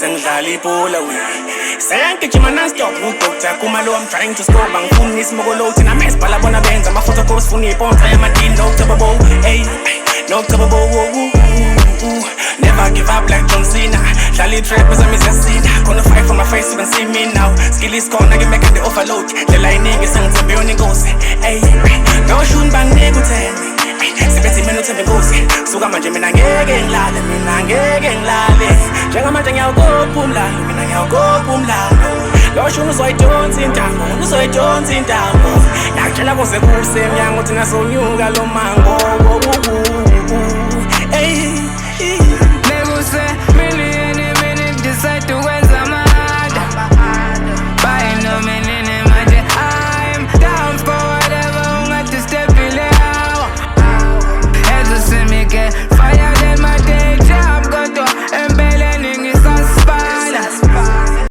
sengidlala ibhola we. Sengigijima non-stop udoktar kumalo I'm trying to score bangifuna isimokolo thina mess bhala bona benza ama-photocops funa iponsa yamadini no tababo hey no tababo never give up like John Cena dlala i-trap ezamizesina khona fight from my face you can see me now skill is khona ke make the overload dlela iningi sengithembe yona inkosi hey no shuni banginike uthembe sibethi mina uthembe inkosi suka manje mina ngeke ngilale njengamanje ngiyawukopha umlando mina ngiyawukopha umlando lo shuni uzoyidonsa intambo nakutshela kuze kuse emnyango uthi nasonyuka lo mango